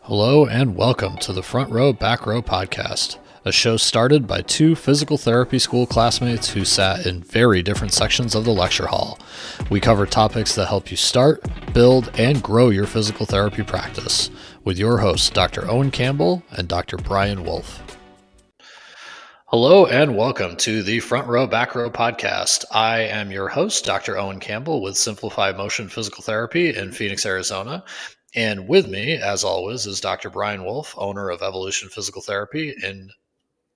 Hello and welcome to the Front Row Back Row podcast, a show started by two physical therapy school classmates who sat in very different sections of the lecture hall. We cover topics that help you start, build, and grow your physical therapy practice with your hosts, Dr. Owen Campbell and Dr. Brian Wolf. Hello and welcome to the Front Row Back Row podcast. I am your host, Dr. Owen Campbell with Simplify Motion Physical Therapy in Phoenix, Arizona. And with me, as always, is Dr. Brian Wolf, owner of Evolution Physical Therapy in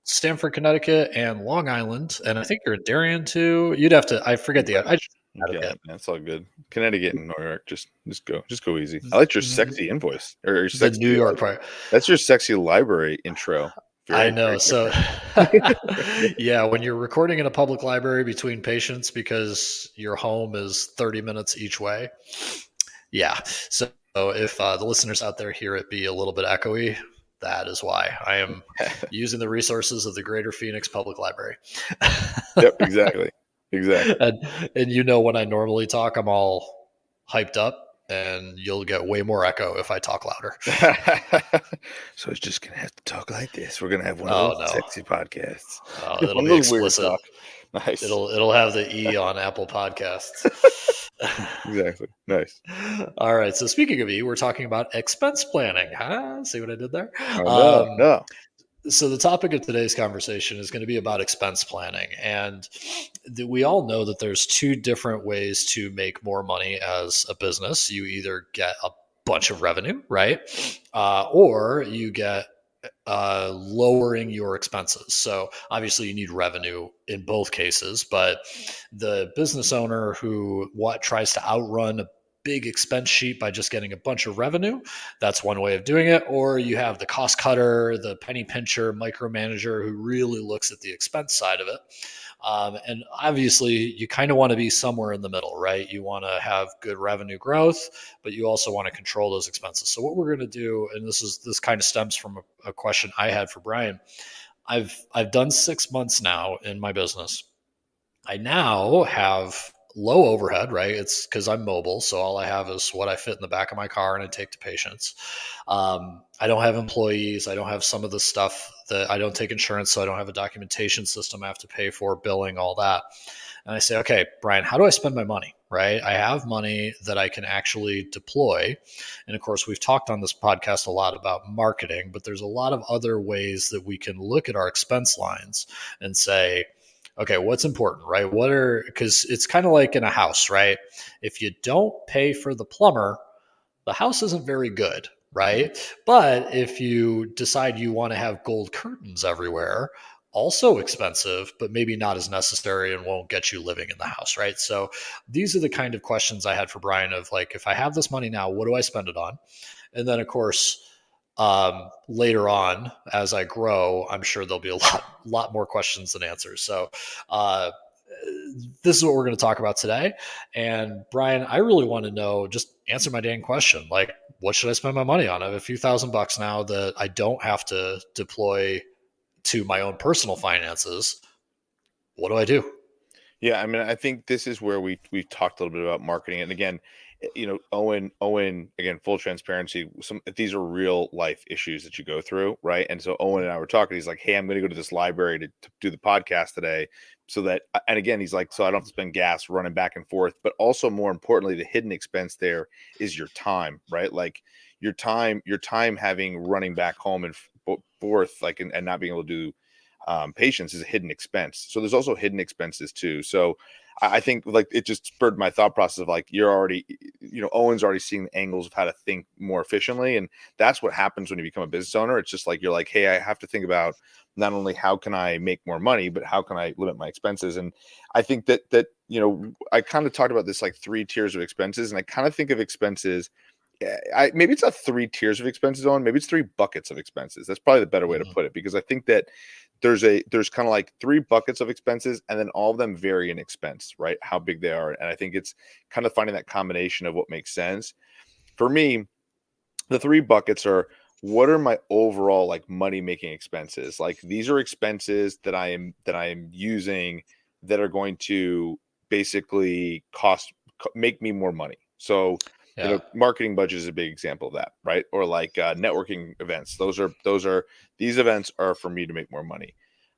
Stamford, Connecticut and Long Island. And I think you're in Darien too. You'd have to, I forget the, I just Yeah, that's all good. Connecticut and New York, just go easy. I like your sexy invoice or your the sexy New York part. That's your sexy library intro. I know. Very So, different. yeah, when you're recording in a public library between patients because your home is 30 minutes each way. Yeah. So if the listeners out there hear it be a little bit echoey, that is why I am using the resources of the Greater Phoenix Public Library. Yep, exactly. And you know, when I normally talk, I'm all hyped up. And you'll get way more echo if I talk louder. So it's just gonna have to talk like this. We're gonna have one Oh of those no, sexy podcasts. it'll One be of those weird explicit. talk. Nice. It'll have the E on Apple Podcasts. Exactly. Nice. All right. So speaking of E, we're talking about expense planning. Huh? See what I did there? Oh, no. So the topic of today's conversation is going to be about expense planning, and we all know that there's two different ways to make more money as a business. You either get a bunch of revenue, right, or you get lowering your expenses. So obviously you need revenue in both cases, but the business owner who tries to outrun a big expense sheet by just getting a bunch of revenue, that's one way of doing it. Or you have the cost cutter, the penny pincher, micromanager who really looks at the expense side of it. And obviously, you kind of want to be somewhere in the middle, right? You want to have good revenue growth, but you also want to control those expenses. So what we're going to do, and this kind of stems from a question I had for Brian. I've done 6 months now in my business. I now have low overhead, right? It's because I'm mobile. So all I have is what I fit in the back of my car and I take to patients. I don't have employees. I don't have some of the stuff that I don't take insurance. So I don't have a documentation system I have to pay for, billing, all that. And I say, okay, Brian, how do I spend my money? Right? I have money that I can actually deploy. And of course, we've talked on this podcast a lot about marketing, but there's a lot of other ways that we can look at our expense lines and say, okay, what's important, right? Because it's kind of like in a house, right? If you don't pay for the plumber, the house isn't very good, right? But if you decide you want to have gold curtains everywhere, also expensive, but maybe not as necessary and won't get you living in the house, right? So these are the kind of questions I had for Brian of like, if I have this money now, what do I spend it on? And then, of course, later on as I grow, I'm sure there'll be a lot more questions than answers. So uh, this is what we're going to talk about today. And Brian, I really want to know, just answer my dang question. Like, what should I spend my money on? I have a few $1,000s now that I don't have to deploy to my own personal finances. What do I do? Yeah, I mean, I think this is where we've talked a little bit about marketing, and again, Owen, again, full transparency. These are real life issues that you go through, right? And so Owen and I were talking. He's like, "Hey, I'm going to go to this library to do the podcast today, so that." And again, he's like, "So I don't have to spend gas running back and forth, but also more importantly, the hidden expense there is your time, right? Like your time having running back home and forth, like and not being able to do." Patients is a hidden expense. So there's also hidden expenses too. So I think like it just spurred my thought process of like, you're already, Owen's already seeing the angles of how to think more efficiently. And that's what happens when you become a business owner. It's just like, you're like, hey, I have to think about not only how can I make more money, but how can I limit my expenses? And I think that, I kind of talked about this like 3 tiers of expenses. And I kind of think of expenses, maybe it's not 3 tiers of expenses on, maybe it's 3 buckets of expenses. That's probably the better way to put it, because I think that there's kind of like 3 buckets of expenses, and then all of them vary in expense, right? How big they are. And I think it's kind of finding that combination of what makes sense. For me, the 3 buckets are, what are my overall like money making expenses? Like these are expenses that I am using that are going to basically make me more money. So Yeah. Marketing budget is a big example of that, right? Or like networking events. These events are for me to make more money.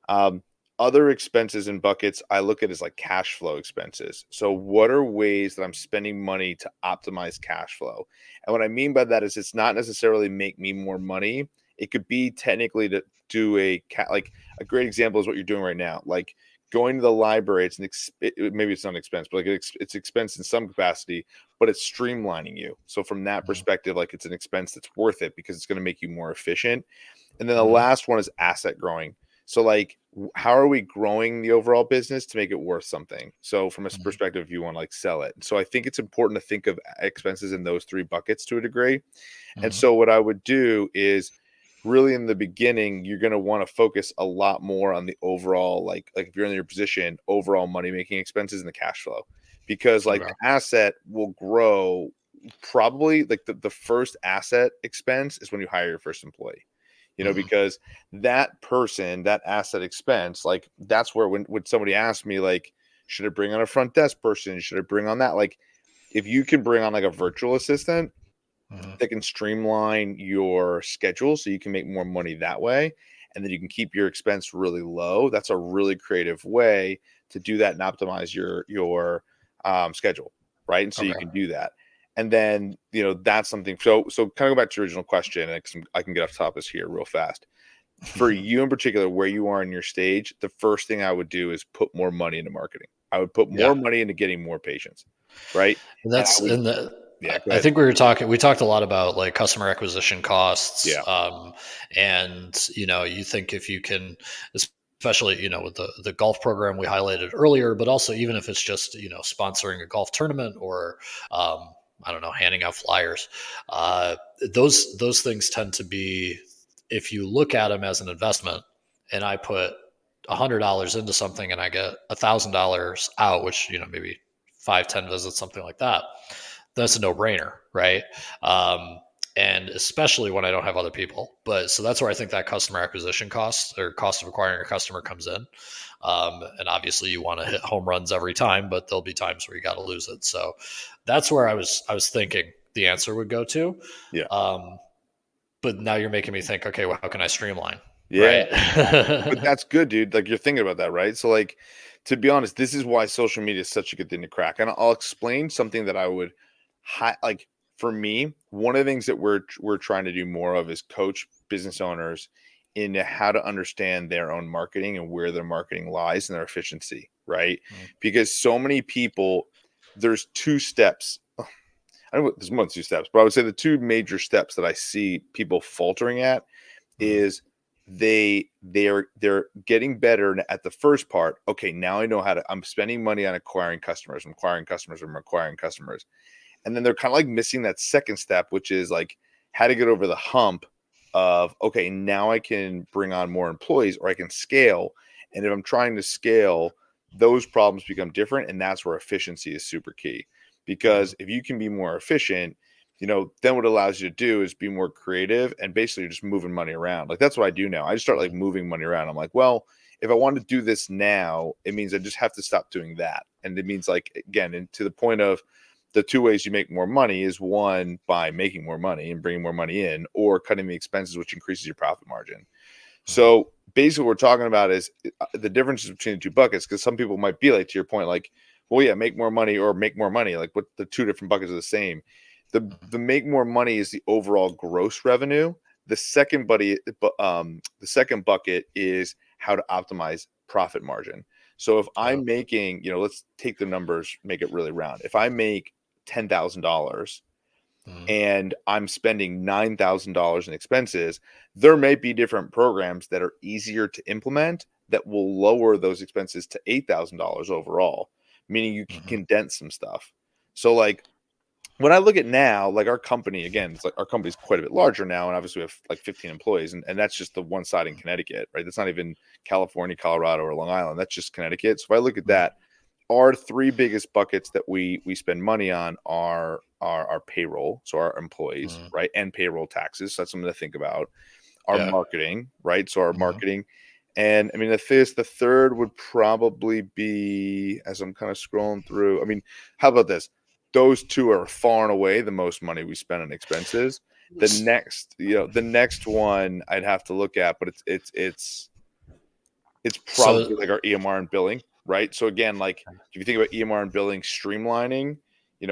Um, Other expenses and buckets I look at as like cash flow expenses. So what are ways that I'm spending money to optimize cash flow? And what I mean by that is it's not necessarily make me more money. It could be technically to do like a great example is what you're doing right now. Like going to the library, maybe it's not an expense, but like it's expense in some capacity, but it's streamlining you. So from that Mhm. perspective, like it's an expense that's worth it because it's going to make you more efficient. And then the Mhm. last one is asset growing. So like how are we growing the overall business to make it worth something? So from a Mhm. perspective, you want to like sell it. So I think it's important to think of expenses in those three buckets to a degree. And Mhm. so what I would do is really in the beginning, you're going to want to focus a lot more on the overall, like if you're in your position, overall money making expenses and the cash flow, because like Okay. asset will grow probably like the first asset expense is when you hire your first employee, Mhm. because that person, that asset expense, like that's where when somebody asks me like, should I bring on a front desk person? Should I bring on that? Like if you can bring on like a virtual assistant, Mhm. that can streamline your schedule so you can make more money that way, and then you can keep your expense really low. That's a really creative way to do that and optimize your schedule, right? And so you Okay. can do that. And then that's something. So kind of go back to your original question, and I can get off topic here real fast. For you in particular, where you are in your stage, the first thing I would do is put more money into marketing. I would put Yeah. more money into getting more patients, right? And And I that's would, and the yeah, go I ahead. think we talked a lot about like customer acquisition costs, Yeah. and you think if you can, especially with the golf program we highlighted earlier, but also even if it's just sponsoring a golf tournament or I don't know, handing out flyers, uh, those things tend to be, if you look at them as an investment, and I put $100 into something and I get $1,000 out, which maybe 5, 10 visits, something like that, that's a no-brainer, right? Um, and especially when I don't have other people. But so that's where I think that customer acquisition cost or cost of acquiring a customer comes in. And obviously, you want to hit home runs every time, but there'll be times where you got to lose it. So that's where I was thinking the answer would go to. Yeah. Um, but now you're making me think. Okay, well, how can I streamline? Yeah. Right? But that's good, dude. Like you're thinking about that, right? So like to be honest, this is why social media is such a good thing to crack. And I'll explain something that I would like for me, one of the things that we're trying to do more of is coach business owners into how to understand their own marketing and where their marketing lies and their efficiency, right? Because so many people, there's two steps. I don't know, there's more than two steps, but I would say the two major steps that I see people faltering at Mhm. is they're getting better at the first part. Okay, now I know how to. I'm spending money on acquiring customers. I'm acquiring customers. I'm acquiring customers, and then they're kind of like missing that second step, which is like how to get over the hump of okay, now I can bring on more employees or I can scale. And if I'm trying to scale, those problems become different, and that's where efficiency is super key. Mhm. Because if you can be more efficient, then what it allows you to do is be more creative and basically just moving money around. Like that's what I do now. I just start like Mhm. moving money around. I'm like, well, if I want to do this now, it means I just have to stop doing that. And it means like again, and to the point of the two ways you make more money is one by making more money and bringing more money in, or cutting the expenses, which increases your profit margin. Mhm. So basically, what we're talking about is the differences between the two buckets. Because some people might be like, to your point, like, well, yeah, make more money or make more money. Like, what the two different buckets are the same. The make more money is the overall gross revenue. The second bucket is how to optimize profit margin. So if Yeah. I'm making, let's take the numbers, make it really round. If I make $10,000 Mhm. and I'm spending $9,000 in expenses, there may be different programs that are easier to implement that will lower those expenses to $8,000 overall, meaning you can Mhm. condense some stuff. So, like, when I look at now, like our company, again, it's like our company's quite a bit larger now. And obviously we have like 15 employees, and that's just the one side in Connecticut, right? That's not even California, Colorado, or Long Island. That's just Connecticut. So if I look at Mhm. that, our three biggest buckets that we spend money on are our payroll, so our employees, Mhm. right, and payroll taxes. So that's something to think about. Our Yeah. marketing, right? So our Mhm. marketing, and I mean the third would probably be, as I'm kind of scrolling through. I mean, how about this? those two are far and away the most money we spend on expenses. The next one I'd have to look at, but it's So, probably like our EMR and billing, right? So again, like if you think about EMR and billing, streamlining,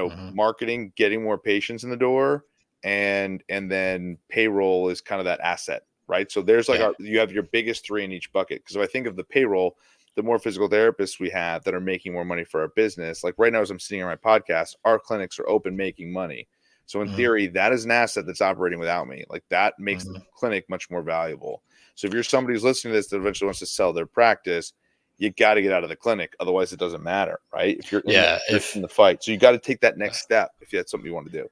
mhm, marketing, getting more patients in the door, and then payroll is kind of that asset, right? So there's like yeah, you have your biggest three in each bucket. Because if I think of the payroll, the more physical therapists we have that are making more money for our business, like right now as I'm sitting on my podcast, our clinics are open making money. So in mhm, theory, that is an asset that's operating without me. Like that makes the mhm. clinic much more valuable. So if you're somebody who's listening to this that eventually wants to sell their practice, you got to get out of the clinic. Otherwise, it doesn't matter, right? If Yeah, you're in the fight, so you got to take that next step if that's something you want to do.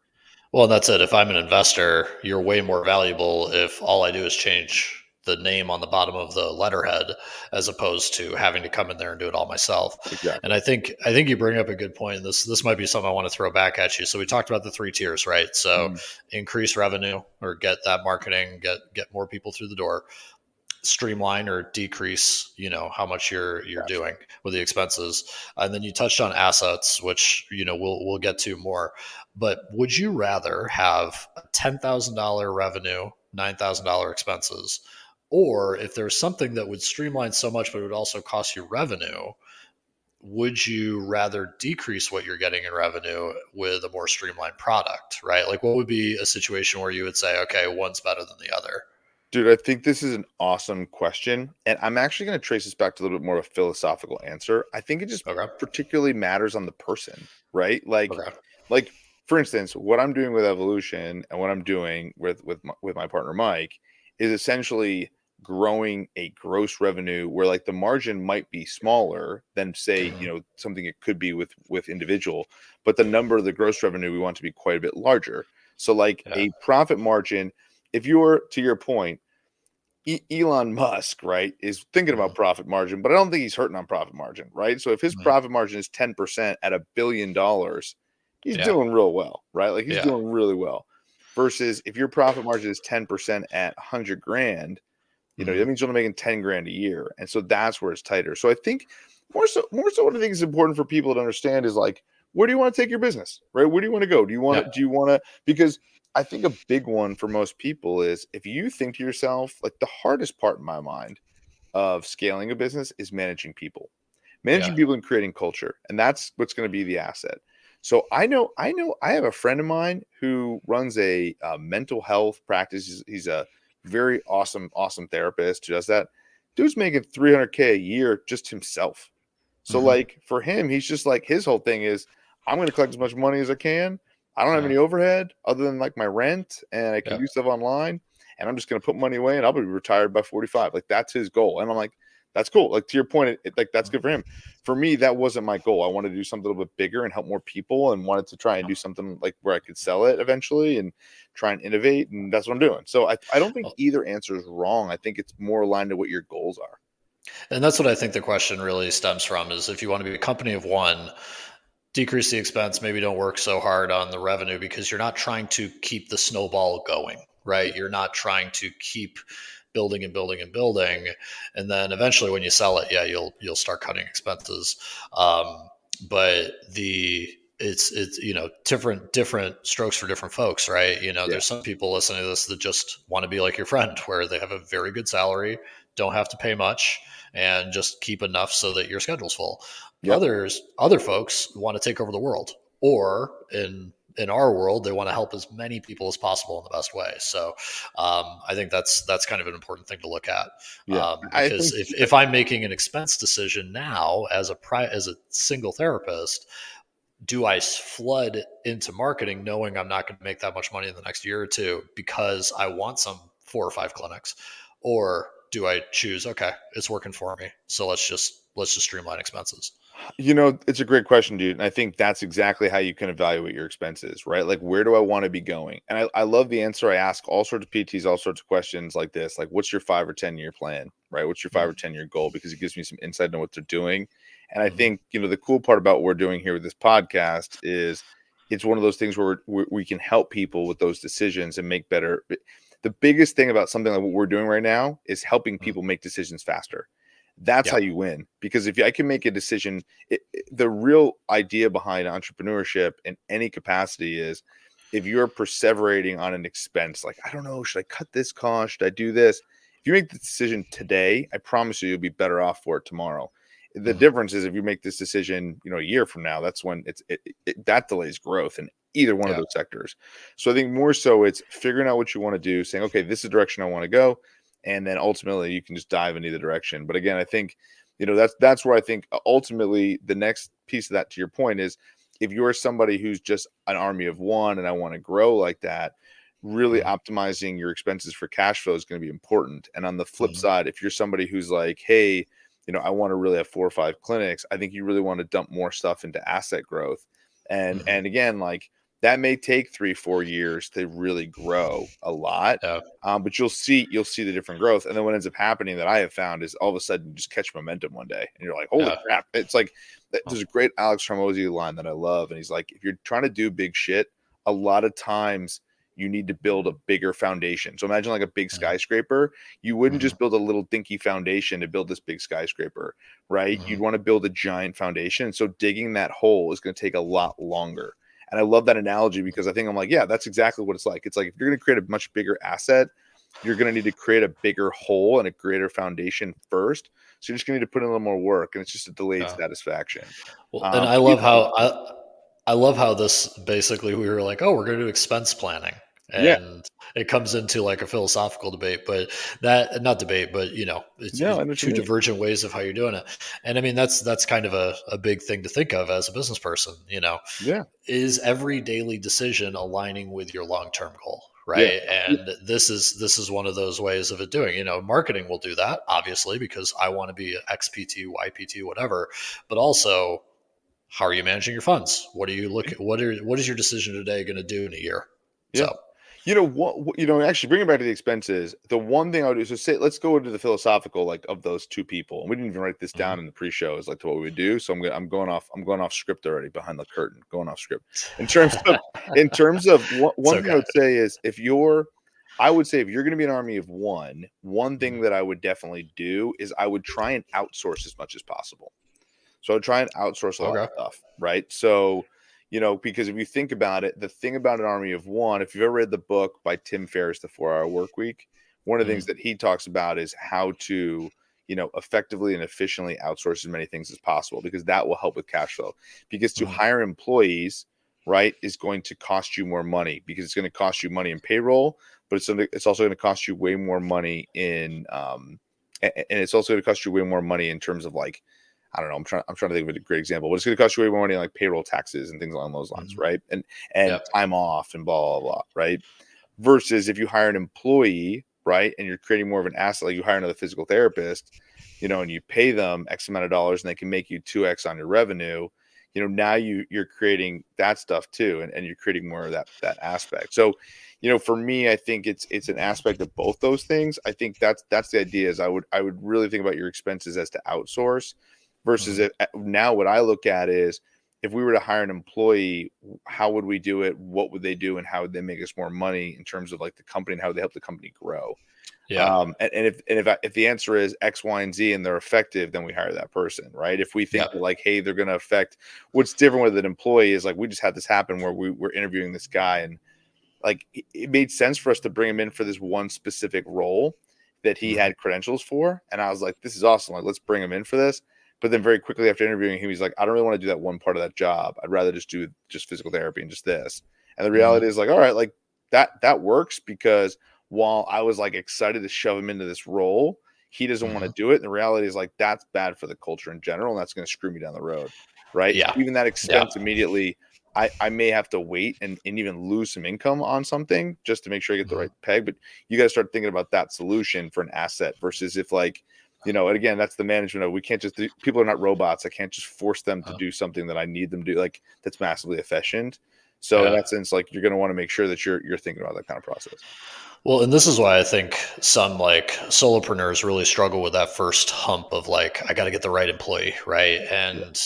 well, that's it. If I'm an investor, you're way more valuable if all I do is change the name on the bottom of the letterhead as opposed to having to come in there and do it all myself. And Exactly. I think you bring up a good point. This might be something I want to throw back at you. So we talked about the three tiers, right? So Mhm. increase revenue or get that marketing, get more people through the door, streamline or decrease how much you're Gotcha. doing with the expenses. And then you touched on assets, which we'll get to more. But would you rather have a $10,000 revenue, $9,000 expenses, or if there's something that would streamline so much but it would also cost you revenue, would you rather decrease what you're getting in revenue with a more streamlined product, right? Like what would be a situation where you would say, okay, one's better than the other? Dude, I think this is an awesome question. And I'm actually going to trace this back to a little bit more of a philosophical answer. I think it just Okay. particularly matters on the person, right? Okay. Like for instance, what I'm doing with Evolution and what I'm doing with my partner Mike is essentially growing a gross revenue where like the margin might be smaller than say, Mhm. something it could be with individual, but the number of the gross revenue we want to be quite a bit larger. So like Yeah. a profit margin, if you're to your point, Elon Musk, right, is thinking about Mhm. profit margin, but I don't think he's hurting on profit margin, right? So if his Mhm. profit margin is 10% at $1 billion, he's Yeah. doing real well, right? Like he's Yeah. doing really well. Versus if your profit margin is 10% at 100 grand, that Mhm. means you're only making 10 grand a year. And so that's where it's tighter. So I think more so what I think is important for people to understand is like, where do you want to take your business? Right? Where do you want to go? Yeah. Do you want to, because I think a big one for most people is if you think to yourself, like the hardest part in my mind of scaling a business is Yeah. managing people and creating culture. And that's what's going to be the asset. So I know I have a friend of mine who runs a mental health practice. He's a very awesome therapist who does that. Dude's making 300K a year just himself. So Mhm. like for him, he's just like his whole thing is I'm going to collect as much money as I can. I don't have Yeah. any overhead other than like my rent, and I can Yeah. do stuff online. And I'm just going to put money away, and I'll be retired by 45. Like that's his goal. And I'm like, that's cool. Like to your point, like that's good for him. For me, that wasn't my goal. I wanted to do something a little bit bigger and help more people, and wanted to try and do something like where I could sell it eventually and try and innovate. And that's what I'm doing. So I don't think Well, either answer is wrong. I think it's more aligned to what your goals are. and that's what I think the question really stems from is if you want to be a company of one, decrease the expense, maybe don't work so hard on the revenue because you're not trying to keep the snowball going, right? You're not trying to keep building and building and building. And then eventually when you sell it, yeah, you'll start cutting expenses. But it's different strokes for different folks, right? Yeah. There's some people listening to this that just want to be like your friend where they have a very good salary, don't have to pay much, and just keep enough so that your schedule's full. Yep. Other folks want to take over the world, or in our world, they want to help as many people as possible in the best way. So, I think that's kind of an important thing to look at, Yeah. I because think if I'm making an expense decision now as a single therapist, do I flood into marketing knowing I'm not going to make that much money in the next year or two because I want some 4 or 5 clinics, or do I choose, okay, it's working for me, so let's just streamline expenses. It's a great question, dude. And I think that's exactly how you can evaluate your expenses, right? Like, where do I want to be going? And I love the answer. I ask all sorts of PTs, all sorts of questions like this, like, what's your 5 or 10 year plan, right? What's your 5 or 10 year goal? Because it gives me some insight into what they're doing. And I Mm-hmm. think, the cool part about what we're doing here with this podcast is it's one of those things where we can help people with those decisions and make better. The biggest thing about something like what we're doing right now is helping Mm-hmm. people make decisions faster. That's how Yeah. you win. Because if I can make a decision, the real idea behind entrepreneurship in any capacity is if you're perseverating on an expense, like, I don't know, should I cut this cost? Should I do this? If you make the decision today, I promise you, you'll be better off for it tomorrow. The Mhm. difference is if you make this decision, a year from now, that's when that delays growth in either one of Yeah. those sectors. So I think more so it's figuring out what you want to do, saying, okay, this is the direction I want to go, and then ultimately you can just dive in either direction. But again, I think that's where I think ultimately the next piece of that, to your point, is if you're somebody who's just an army of one and I want to grow like that, really Mhm. optimizing your expenses for cash flow is going to be important. And on the flip Mhm. side, if you're somebody who's like, hey, I want to really have 4 or 5 clinics, I think you really want to dump more stuff into asset growth. And Mhm. and again, like, that may take 3-4 years to really grow a lot. Yeah. But you'll see the different growth. And then what ends up happening that I have found is all of a sudden you just catch momentum one day and you're like, holy Yeah. crap. It's like Oh. there's a great Alex Hormozy line that I love. And he's like, if you're trying to do big shit, a lot of times you need to build a bigger foundation. So imagine like a big Mhm. skyscraper. You wouldn't Mhm. just build a little dinky foundation to build this big skyscraper, right? Mhm. You'd want to build a giant foundation. So digging that hole is going to take a lot longer. And I love that analogy because I think I'm like, yeah, that's exactly what it's like. It's like if you're going to create a much bigger asset, you're going to need to create a bigger hole and a greater foundation first. So you're just going to need to put in a little more work, and it's just a delayed Yeah. satisfaction. Well, and But either way, I love how this basically we were like, oh, we're going to do expense planning, yeah, and it comes into like a philosophical debate, but that not debate, but no, it's I know what you two mean. divergent ways of how you're doing it, and I mean that's kind of a big thing to think of as a business person. Yeah, Is every daily decision aligning with your long-term goal, yeah, right? And this is one of those ways of it doing. Marketing will do that obviously because I want to be XPT, YPT, whatever, but also how are you managing your funds? What are you look? What is your decision today going to do in a year? yeah. So, Actually bringing it back to the expenses, the one thing I would do is just say, let's go into the philosophical, like, of those two people. And we didn't even write this mhm. down in the pre-show as like to what we would do. So I'm going off script already, behind the curtain, going off script. In terms of It's one thing I okay. would say is I would say if you're going to be an army of one thing Mhm. that I would definitely do is I would try and outsource as much as possible. So I would try and outsource a lot Okay. of stuff, right? So, because if you think about it, the thing about an army of one, if you've ever read the book by Tim Ferriss, The 4 Hour Work Week, one of the things Mhm. that he talks about is how to, effectively and efficiently outsource as many things as possible, because that will help with cash flow. Because to Mhm. hire employees, right, is going to cost you more money, because it's going to cost you money in payroll, but it's also going to cost you way more money and it's also going to cost you way more money in terms of, like, I don't know. I'm trying to think of a great example, but it's going to cost you way more money, like payroll taxes and things along those lines, Mhm. right? And Yep. time off and blah blah blah, right? Versus if you hire an employee, right, and you're creating more of an asset, like you hire another physical therapist, and you pay them X amount of dollars, and they can make you 2x on your revenue. Now you're creating that stuff too, and you're creating more of that aspect. So, for me, I think it's an aspect of both those things. I think that's the idea. Is I would really think about your expenses as to outsource versus Mhm. it. Now what I look at is, if we were to hire an employee, how would we do it? What would they do? And how would they make us more money in terms of, like, the company, and how would they help the company grow? Yeah. If the answer is X, Y, and Z, and they're effective, then we hire that person, right? If we think Yep. that, like, hey, they're going to affect, what's different with an employee is, like, we just had this happen where we were interviewing this guy, and, like, it made sense for us to bring him in for this one specific role that he Mhm. had credentials for. And I was like, this is awesome. Like, let's bring him in for this. But then very quickly after interviewing him, he's like, I don't really want to do that one part of that job. I'd rather just do just physical therapy and just this. And the reality Mhm. is, like, all right, like, that works, because while I was, like, excited to shove him into this role, he doesn't want to Mhm. do it. And the reality is, like, that's bad for the culture in general, and that's going to screw me down the road. Right. So Yeah. even that Yeah. expense immediately, I may have to wait and even lose some income on something just to make sure I get the Mhm. right peg. But you got to start thinking about that solution for an asset versus if, like, and again, that's the management of, we can't just people are not robots. I can't just force them to Uh, do something that I need them to do. Like, that's massively efficient. So in yeah. that sense, like, you're going to want to make sure that you're thinking about that kind of process. Well, and this is why I think some like solopreneurs really struggle with that first hump of like, I got to get the right employee, right? Yeah. And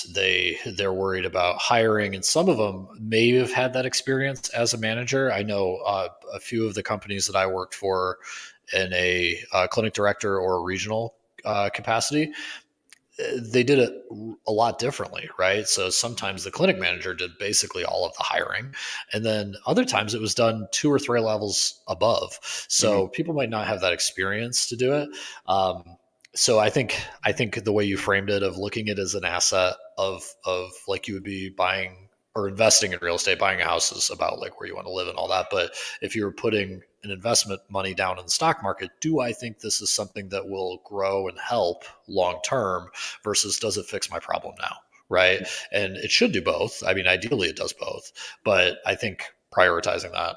they're worried about hiring, and some of them may have had that experience as a manager. I know a few of the companies that I worked for in a clinic director or a regional capacity, they did it a lot differently, right? So sometimes the clinic manager did basically all of the hiring, and then other times it was done 2 or 3 levels above. Mhm. So people might not have that experience to do it. So I think the way you framed it, of looking at it as an asset, of like you would be buying or investing in real estate, buying a house is about like where you want to live and all that. But if you were putting an investment money down in the stock market, do I think this is something that will grow and help long term versus does it fix my problem now? Right. And it should do both. I mean, ideally it does both, but I think prioritizing that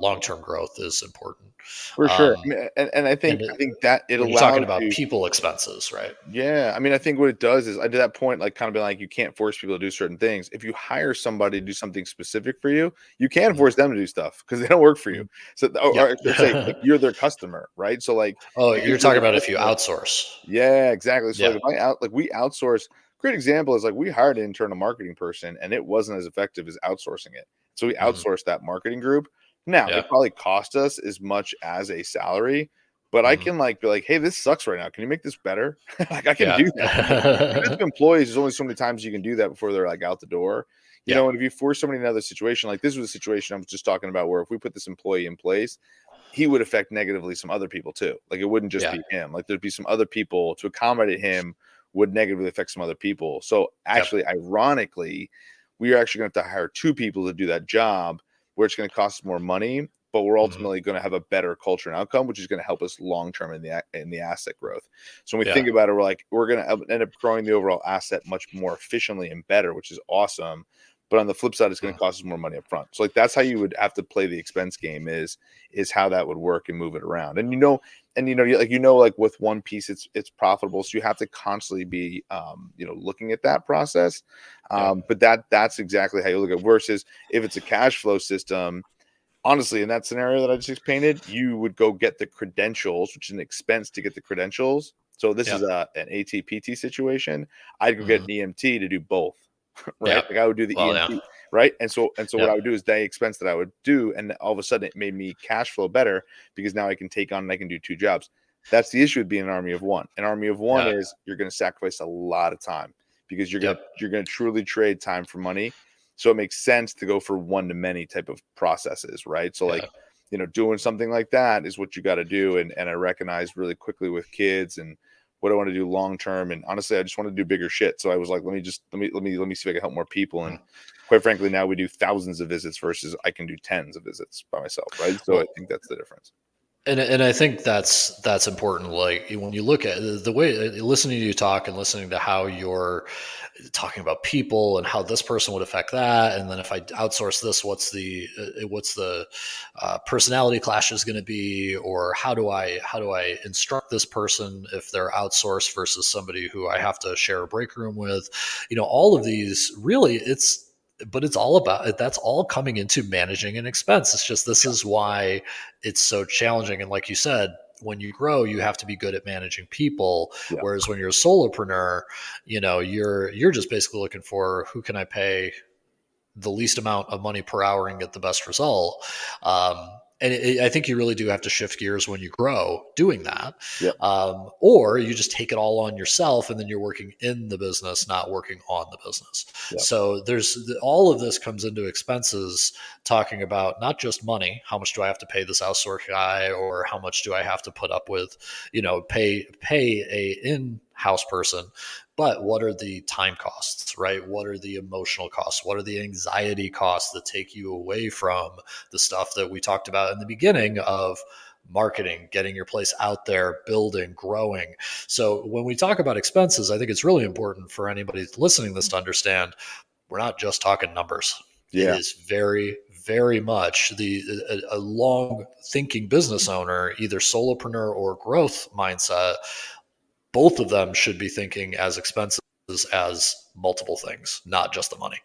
long term growth is important. For sure. I Um, mean, and and I think that it when you're talking allows about you. people expenses, right? Yeah, I mean, I think what it does is, I did that point, like, kind of being like, you can't force people to do certain things. If you hire somebody to do something specific for you, you can Mhm, force them to do stuff because they don't work for you. mhm. So, Yep. or I should say, like, you're their customer, right? So, like, Oh, because you're you're talking their about if you customer, outsource. yeah, exactly. So, like, Yeah. if I out, like, we outsource. Great example is, like, we hired an internal marketing person, and it wasn't as effective as outsourcing it. So we Mhm. outsourced that marketing group. Now Yeah. it probably cost us as much as a salary, but I Mhm. can, like, be like, hey, this sucks right now. Can you make this better? Like, I can Yeah. do that. Because employees, there's only so many times you can do that before they're, like, out the door. Yeah. And if you force somebody in another situation, like this was a situation I was just talking about, where if we put this employee in place, he would affect negatively some other people too. Like, it wouldn't just Yeah. be him. Like, there'd be some other people to accommodate him, would negatively affect some other people. So Yep. actually, ironically, we are actually going to have to hire two people to do that job, where it's going to cost us more money, but we're Mhm. ultimately going to have a better culture and outcome, which is going to help us long term in the asset growth. So when we Yeah. think about it, we're like, we're going to end up growing the overall asset much more efficiently and better, which is awesome. But on the flip side, it's going Mhm. to cost us more money up front. So, like, that's how you would have to play the expense game, is how that would work and move it around. Like, with one piece, it's profitable, so you have to constantly be looking at that process. Yep. But that's exactly how you look at, versus if it's a cash flow system. Honestly, in that scenario that I just painted, you would go get the credentials, which is an expense to get the credentials. So this is Yep. an ATPT situation. I'd go get Mhm. an EMT to do both, right? Yep. Like, I would do the Well, yeah. EMT, right? And so what I Yep. would do is the expense that I would do, and all of a sudden it made me cash flow better, because now I can take on and I can do two jobs. That's the issue with being an army of one. An army of one Yeah. is, you're going to sacrifice a lot of time, because you're going to Yep. you're going to truly trade time for money. So it makes sense to go for one to many type of processes, right? So, Yeah. like, doing something like that is what you got to do. And I recognized really quickly with kids and what I want to do long term. And honestly, I just want to do bigger shit. So I was like, let me see if I can help more people. And quite frankly, now we do thousands of visits versus I can do tens of visits by myself, right? So I Well, think that's the difference. and I think that's important. Like when you look at the way listening to you talk and listening to how you're talking about people and how this person would affect that, and then if I outsource this, what's the personality clash is going to be, or how do I instruct this person if they're outsourced versus somebody who I have to share a break room with, all of these really but it's all about that's all coming into managing an expense. It's just this is why it's so challenging. And like you said, when you grow, you have to be good at managing people. Yeah. Whereas when you're a solopreneur, you're just basically looking for who can I pay the least amount of money per hour and get the best result. I think you really do have to shift gears when you grow doing that. Yeah. Or you just take it all on yourself and then you're working in the business, not working on the business. Yeah. So all of this comes into expenses, talking about not just money. How much do I have to pay this outsource guy, or how much do I have to put up with, pay a in-house person, but what are the time costs, right? What are the emotional costs? What are the anxiety costs that take you away from the stuff that we talked about in the beginning of marketing, getting your place out there, building, growing? So when we talk about expenses, I think it's really important for anybody listening to this to understand we're not just talking numbers. It Yeah. is very, very much a long thinking business owner, either solopreneur or growth mindset. Both of them should be thinking as expenses as multiple things, not just the money.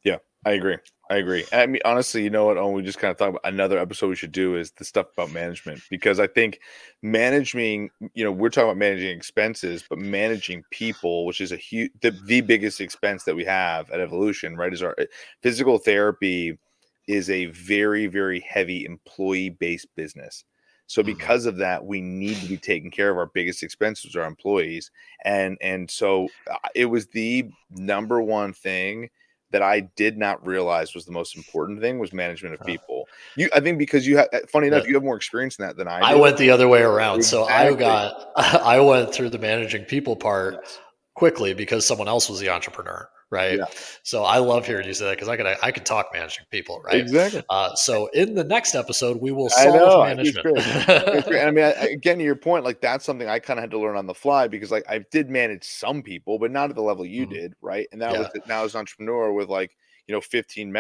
Yeah, I agree. I agree. And I mean, honestly, you know what? Oh, we just kind of thought about another episode we should do, is the stuff about management, because I think managing, we're talking about managing expenses, but managing people, which is the biggest expense that we have at Evolution, right? Is our physical therapy is a very, very heavy employee based business. So Mhm. because of that, we need to be taking care of our biggest expenses, our employees. And so it was the number one thing that I did not realize was the most important thing was management of Uh, people. I think because you have, funny enough, the- you have more experience in that than I I do. went the other way around. So I Exactly. got I went through the managing people part Yes. quickly because someone else was the entrepreneur, right? Yeah. So I love hearing you say that because I could talk managing people, right? Exactly. So in the next episode, we will I solve know. I think it's management. great. It's great. And I mean, again, to your point, like that's something I kind of had to learn on the fly because like I did manage some people, but not at the level you Mhm. did, right? And that was Yeah. now as an entrepreneur with like 15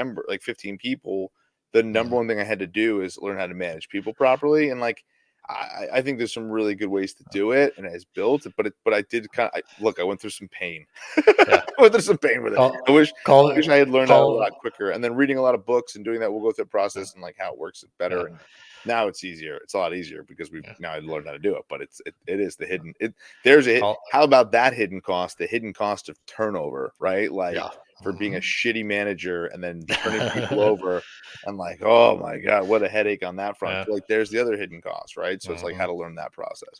people. The number Mhm. one thing I had to do is learn how to manage people properly, and like I think there's some really good ways to do it, and it's built. But I did kind of look. I went through some pain. Yeah. I went through some pain with it. Call, I wish call, I had learned that a lot call. quicker, and then reading a lot of books and doing that. We'll go through the Yeah. process and like how it works better Yeah. and now it's easier. It's a lot easier because we've Yeah. now learned how to do it. But it is the hidden. There's a Call. how about that hidden cost? The hidden cost of turnover, right? Like Yeah. for being a Mhm. shitty manager and then turning people over, and like, oh my god, what a headache on that front. Yeah. So like, there's the other hidden cost, right? So it's like how Mhm. to learn that process.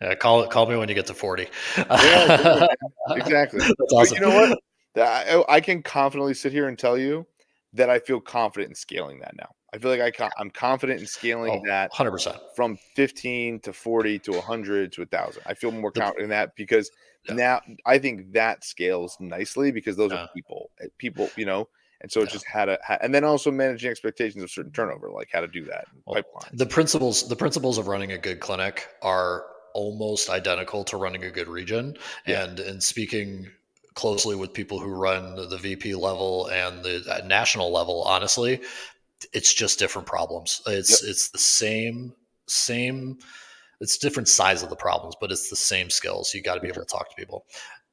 Yeah. Call me when you get to 40. Yeah, exactly, That's man. Exactly. But awesome. you know what? I can confidently sit here and tell you that I feel confident in scaling that now. I feel like I'm confident in scaling Oh, that 100%. from 15 to 40 to 100 to 1,000. I feel more The, confident in that because yeah. now I think that scales nicely because those are Yeah. people, and so it's Yeah. just and then also managing expectations of certain turnover, like how to do that and Well, pipelines. the principles of running a good clinic are almost identical to running a good region. Yeah. And in speaking closely with people who run the VP level and the national level, honestly, it's just different problems. Yep. It's the same. It's different size of the problems, but it's the same skills. You got to be For able sure. to talk to people.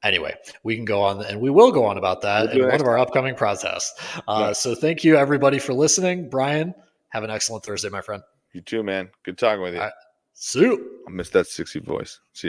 Anyway, we can go on and we will go on about We'll that do in it one next of our time. upcoming podcasts. Right. So thank you everybody for listening. Brian, have an excellent Thursday, my friend. You too, man. Good talking with All you. right. See you. I miss that 60 voice. See you.